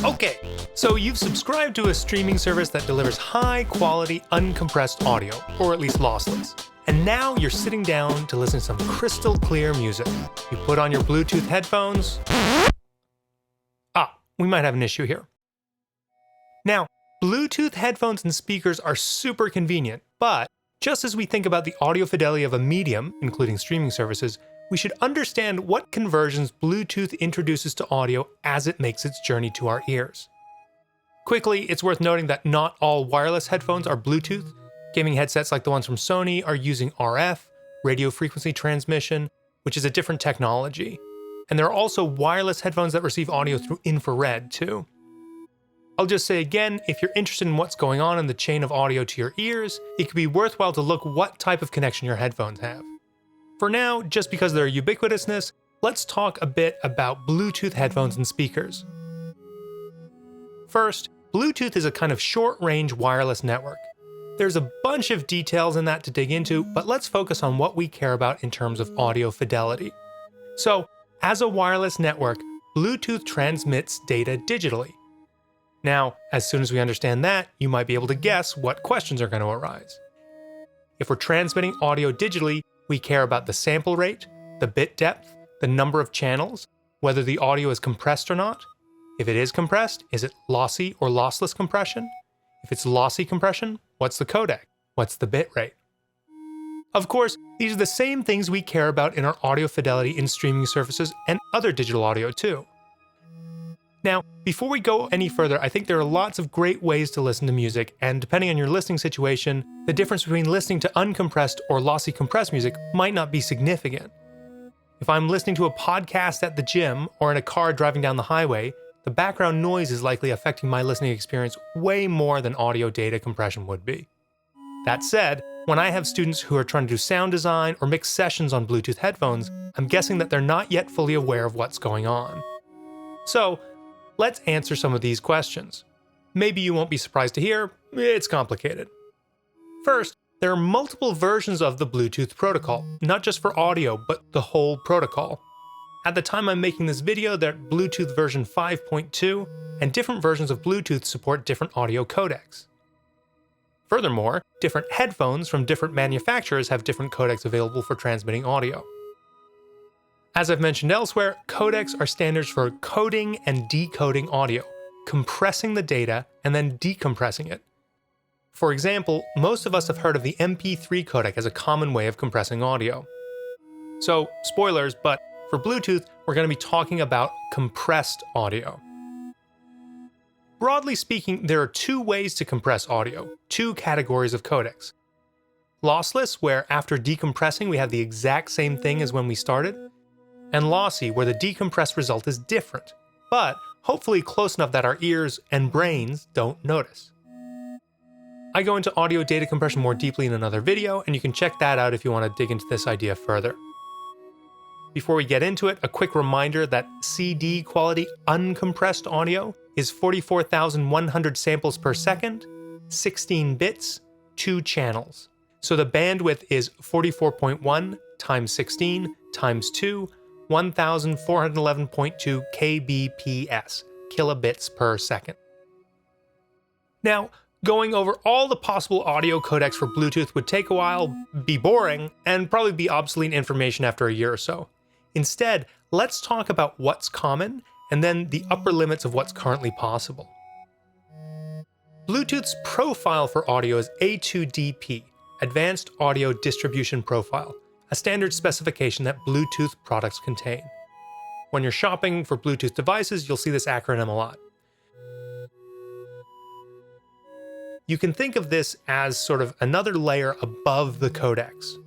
Okay, so you've subscribed to a streaming service that delivers high-quality, uncompressed audio, or at least lossless. And now you're sitting down to listen to some crystal clear music. You put on your Bluetooth headphones. We might have an issue here. Now, Bluetooth headphones and speakers are super convenient, but just as we think about the audio fidelity of a medium, including streaming services, we should understand what conversions Bluetooth introduces to audio as it makes its journey to our ears. Quickly, it's worth noting that not all wireless headphones are Bluetooth. Gaming headsets like the ones from Sony are using RF, radio frequency transmission, which is a different technology. And there are also wireless headphones that receive audio through infrared, too. I'll just say again, if you're interested in what's going on in the chain of audio to your ears, it could be worthwhile to look what type of connection your headphones have. For now, just because of their ubiquitousness, let's talk a bit about Bluetooth headphones and speakers. First, Bluetooth is a kind of short-range wireless network. There's a bunch of details in that to dig into, but let's focus on what we care about in terms of audio fidelity. So, as a wireless network, Bluetooth transmits data digitally. Now, as soon as we understand that, you might be able to guess what questions are going to arise. If we're transmitting audio digitally, we care about the sample rate, the bit depth, the number of channels, whether the audio is compressed or not. If it is compressed, is it lossy or lossless compression? If it's lossy compression, what's the codec? What's the bit rate? Of course, these are the same things we care about in our audio fidelity in streaming services and other digital audio too. Now, before we go any further, I think there are lots of great ways to listen to music, and depending on your listening situation, the difference between listening to uncompressed or lossy compressed music might not be significant. If I'm listening to a podcast at the gym or in a car driving down the highway, the background noise is likely affecting my listening experience way more than audio data compression would be. That said, when I have students who are trying to do sound design or mix sessions on Bluetooth headphones, I'm guessing that they're not yet fully aware of what's going on. So, let's answer some of these questions. Maybe you won't be surprised to hear, it's complicated. First, there are multiple versions of the Bluetooth protocol, not just for audio, but the whole protocol. At the time I'm making this video, they're Bluetooth version 5.2, and different versions of Bluetooth support different audio codecs. Furthermore, different headphones from different manufacturers have different codecs available for transmitting audio. As I've mentioned elsewhere, codecs are standards for coding and decoding audio, compressing the data and then decompressing it. For example, most of us have heard of the MP3 codec as a common way of compressing audio. So, spoilers, but for Bluetooth, we're going to be talking about compressed audio. Broadly speaking, there are two ways to compress audio, two categories of codecs. Lossless, where after decompressing we have the exact same thing as when we started, and lossy, where the decompressed result is different, but hopefully close enough that our ears and brains don't notice. I go into audio data compression more deeply in another video, and you can check that out if you want to dig into this idea further. Before we get into it, a quick reminder that CD quality uncompressed audio is 44,100 samples per second, 16 bits, 2 channels. So the bandwidth is 44.1 times 16 times 2, 1411.2 kbps, kilobits per second. Now, going over all the possible audio codecs for Bluetooth would take a while, be boring, and probably be obsolete information after a year or so. Instead, let's talk about what's common and then the upper limits of what's currently possible. Bluetooth's profile for audio is A2DP, Advanced Audio Distribution Profile, a standard specification that Bluetooth products contain. When you're shopping for Bluetooth devices, you'll see this acronym a lot. You can think of this as sort of another layer above the codecs.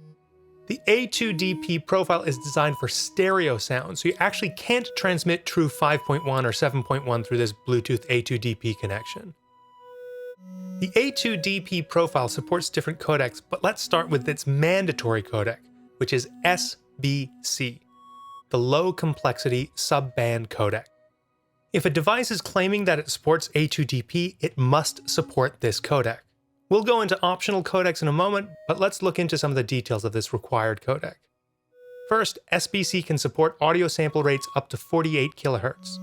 The A2DP profile is designed for stereo sound, so you actually can't transmit true 5.1 or 7.1 through this Bluetooth A2DP connection. The A2DP profile supports different codecs, but let's start with its mandatory codec, which is SBC, the Low Complexity Subband Codec. If a device is claiming that it supports A2DP, it must support this codec. We'll go into optional codecs in a moment, but let's look into some of the details of this required codec. First, SBC can support audio sample rates up to 48 kHz.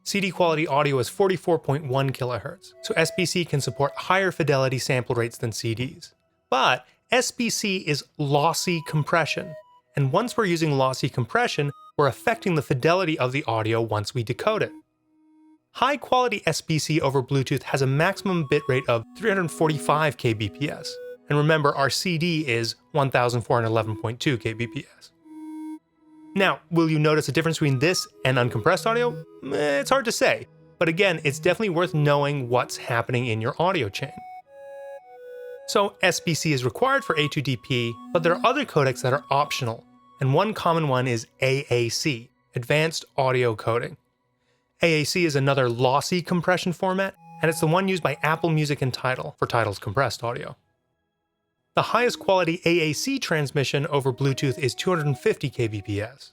CD quality audio is 44.1 kHz, so SBC can support higher fidelity sample rates than CDs. But SBC is lossy compression, and once we're using lossy compression, we're affecting the fidelity of the audio once we decode it. High quality SBC over Bluetooth has a maximum bitrate of 345 kbps, and remember our CD is 1411.2 kbps. Now, will you notice a difference between this and uncompressed audio? It's hard to say, but again, it's definitely worth knowing what's happening in your audio chain. So SBC is required for A2DP, but there are other codecs that are optional, and one common one is AAC, Advanced Audio Coding. AAC is another lossy compression format, and it's the one used by Apple Music and Tidal for Tidal's compressed audio. The highest quality AAC transmission over Bluetooth is 250 kbps.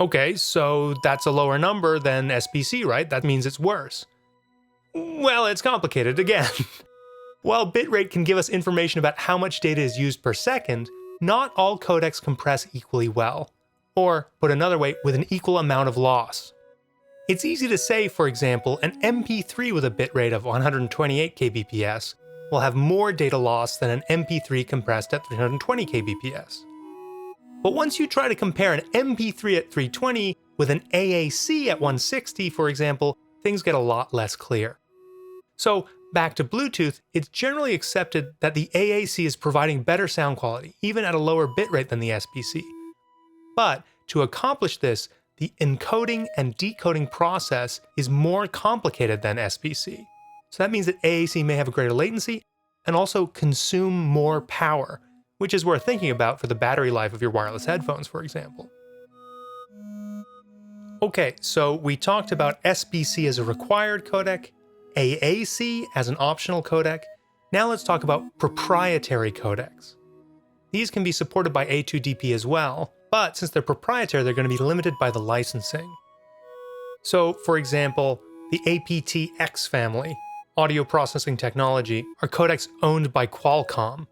Okay, so that's a lower number than SBC, right? That means it's worse. Well, it's complicated again. While bitrate can give us information about how much data is used per second, not all codecs compress equally well, or, put another way, with an equal amount of loss. It's easy to say, for example, an MP3 with a bitrate of 128 kbps will have more data loss than an MP3 compressed at 320 kbps. But once you try to compare an MP3 at 320 with an AAC at 160, for example, things get a lot less clear. So, back to Bluetooth, it's generally accepted that the AAC is providing better sound quality, even at a lower bitrate than the SBC. But to accomplish this, the encoding and decoding process is more complicated than SBC. So that means that AAC may have a greater latency and also consume more power, which is worth thinking about for the battery life of your wireless headphones, for example. Okay, so we talked about SBC as a required codec, AAC as an optional codec. Now let's talk about proprietary codecs. These can be supported by A2DP as well, but since they're proprietary, they're going to be limited by the licensing. So, for example, the aptX family, audio processing technology, are codecs owned by Qualcomm.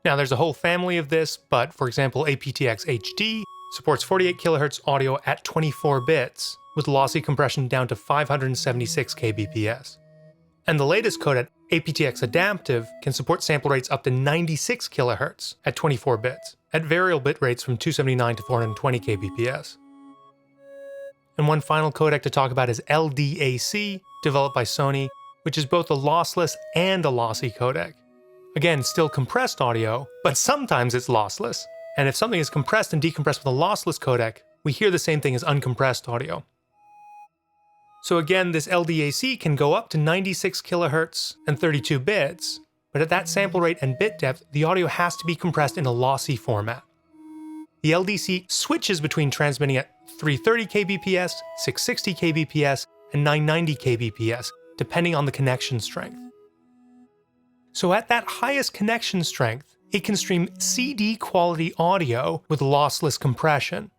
Now, there's a whole family of this, but for example, aptX HD supports 48 kHz audio at 24 bits, with lossy compression down to 576 kbps. And the latest codec, aptX Adaptive, can support sample rates up to 96 kHz at 24 bits, at variable bit rates from 279 to 420 kbps. And one final codec to talk about is LDAC, developed by Sony, which is both a lossless and a lossy codec. Again, still compressed audio, but sometimes it's lossless. And if something is compressed and decompressed with a lossless codec, we hear the same thing as uncompressed audio. So again, this LDAC can go up to 96 kHz and 32 bits, but at that sample rate and bit depth, the audio has to be compressed in a lossy format. The LDC switches between transmitting at 330 kbps, 660 kbps, and 990 kbps, depending on the connection strength. So at that highest connection strength, it can stream CD quality audio with lossless compression.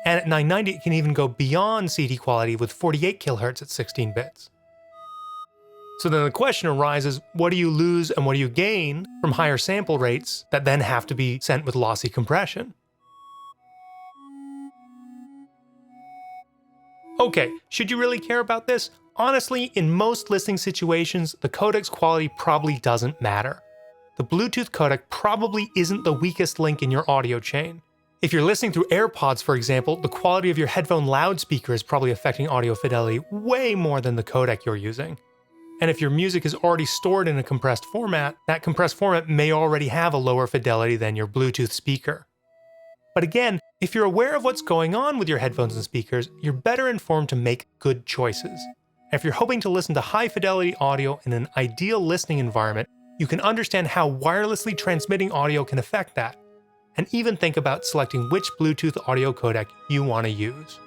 And at 990, it can even go beyond CD quality with 48 kHz at 16 bits. So then the question arises, what do you lose and what do you gain from higher sample rates that then have to be sent with lossy compression? Okay, should you really care about this? Honestly, in most listening situations, the codec's quality probably doesn't matter. The Bluetooth codec probably isn't the weakest link in your audio chain. If you're listening through AirPods, for example, the quality of your headphone loudspeaker is probably affecting audio fidelity way more than the codec you're using. And if your music is already stored in a compressed format, that compressed format may already have a lower fidelity than your Bluetooth speaker. But again, if you're aware of what's going on with your headphones and speakers, you're better informed to make good choices. And if you're hoping to listen to high fidelity audio in an ideal listening environment, you can understand how wirelessly transmitting audio can affect that, and even think about selecting which Bluetooth audio codec you want to use.